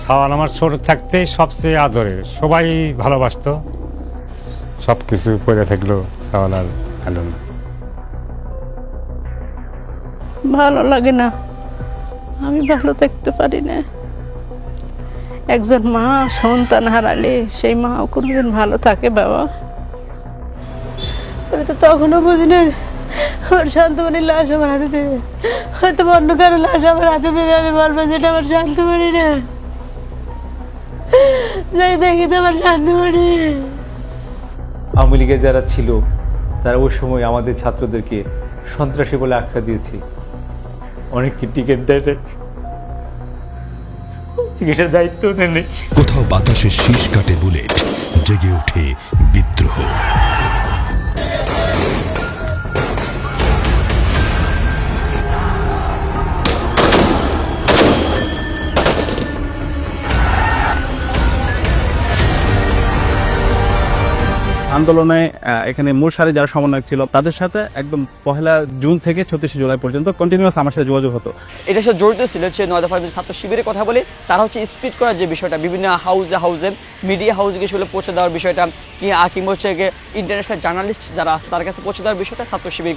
সাওয়াল আমার ছোট থাকতেই সবচেয়ে আদরের, সবাই ভালোবাসতো, সব কিছু করে থাকলো সাওয়াল আর আলম। ভালো লাগে না, আমি ভালো থাকতে পারি না। একজন মা সন্তান হারালে সেই মা কোনোদিন ভালো থাকে বাবা? আমি তো তখনও বুঝি না ওর শান্তমণির লাশ আমার হাতে দেবে, হয়তো অন্য কারো লাশ আমার হাতে দেবে, আমি বলবো যেটা আমার শান্তমণি না, যাই দেখি তো আমার শান্তমণি। আওয়ামী লীগে যারা ছিল তারা ওই সময় আমাদের ছাত্রদেরকে সন্ত্রাসী বলে আখ্যা দিয়েছে, অনেককে টিকিট দেয়, চিকিৎসার দায়িত্ব নেই। কোথাও বাতাসে শীষ কাটে বুলেট, জেগে ওঠে বিদ্রোহ। আন্দোলনে এখানে মূল সারি যারা সমন্বয়ক ছিল তাদের সাথে একদম 1 জুন থেকে 36 জুলাই পর্যন্ত কন্টিনিউয়াস আমার সাথে যোগাযোগ হতো। এটার সাথে জড়িত ছিল হচ্ছে 9 দফা ছাত্র শিবিরের কথা বলে তারা হচ্ছে স্পিড করার যে বিষয়টা, বিভিন্ন হাউজে মিডিয়া হাউসে সেগুলো পৌঁছে দেওয়ার বিষয়টা, কিংবা হচ্ছে ইন্টারন্যাশনাল জার্নালিস্ট যারা আছে তার কাছে পৌঁছে দেওয়ার বিষয়টা ছাত্র শিবির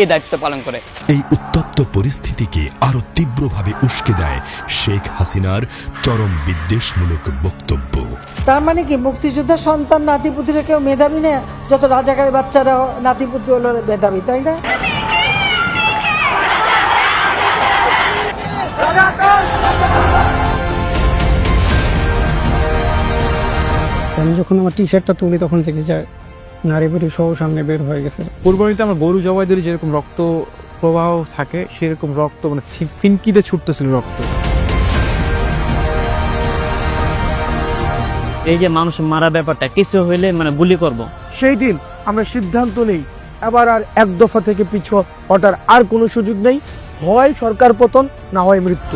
এই দায়িত্ব পালন করে। এই উত্তপ্ত পরিস্থিতিকে আরো তীব্রভাবে উস্কে দেয় শেখ হাসিনার চরম বিদ্বেষমূলক বক্তব্য। তার মানে কি মুক্তিযোদ্ধার সন্তান নাতিপুতিরা কেউ মেধাবী না? যত রাজাকারের বাচ্চারা নাতিপুতি হলো মেধাবী, তাই না? আমি যখন আমার টি শার্টটা তুলি তখন দেখি যে নারী বুড়ি সহ সামনে বের হয়ে গেছে। কুরবানিতে আমার গরু জবাই দিলে যেরকম রক্ত প্রবাহ থাকে সেরকম রক্ত মানে ফিনকিতে ছুটতেছিল রক্ত। এই যে মানুষ মারা ব্যাপারটা কিছু হইলে মানে গুলি করব, সেই দিন আমরা সিদ্ধান্ত নেই এবার আর এক দফা থেকে পিছু হটার আর কোনো সুযোগ নেই, হয় সরকার পতন না হয় মৃত্যু।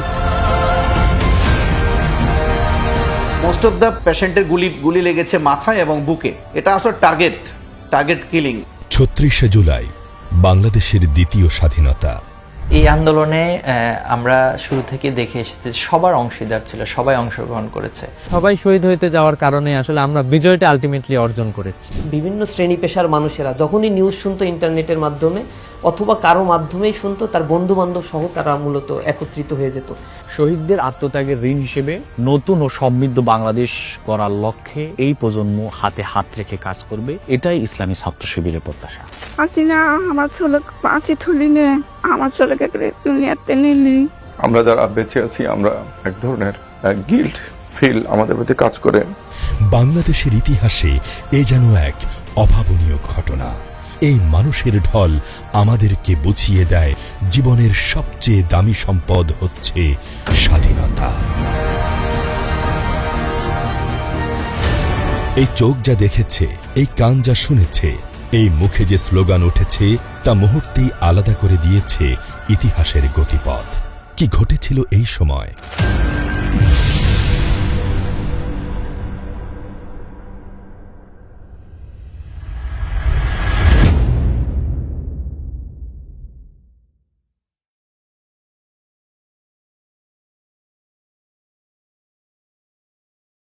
মোস্ট অফ দ্য পেশেন্টের গুলি লেগেছে মাথায় এবং বুকে। এটা আসলে টার্গেট কিলিং। 36শে জুলাই বাংলাদেশের দ্বিতীয় স্বাধীনতা। এই আন্দোলনে আমরা শুরু থেকে দেখে এসেছি সবার অংশীদার ছিল, সবাই অংশগ্রহণ করেছে। সবাই শহীদ হইতে যাওয়ার কারণে আসলে আমরা বিজয়টা আলটিমেটলি অর্জন করেছি। বিভিন্ন শ্রেণী পেশার মানুষেরা যখনই নিউজ শুনতো ইন্টারনেটের মাধ্যমে অথবা কারো মাধ্যমেই শুনতো, তার বন্ধু বান্ধব সহ তারা মূলত একত্রিত হয়ে যেত। শহীদদের আত্মত্যাগের ঋণ হিসেবে নতুন ও সমৃদ্ধ বাংলাদেশ করার লক্ষ্যে এই প্রজন্ম হাতে হাত রেখে কাজ করবে, এটাই ইসলামী ছাত্র শিবিরের প্রত্যাশা। হাসিনা আমার ছেলে পাঁচি থুলি নে, আমার ছেলেকে দুনিয়াতে নিলি। আমরা যারা বেঁচে আছি আমরা এক ধরনের গিল্ট ফিল আমাদের প্রতি কাজ করে। বাংলাদেশের ইতিহাসে এ যেন এক অভাবনীয় ঘটনা। এই মানুষের ঢল আমাদেরকে বুঝিয়ে দেয় জীবনের সবচেয়ে দামি সম্পদ হচ্ছে স্বাধীনতা। এই চোখ যা দেখেছে, এই কান যা শুনেছে, এই মুখে যে স্লোগান উঠেছে তা মুহূর্তেই আলাদা করে দিয়েছে ইতিহাসের গতিপথ। কি ঘটেছিল এই সময়?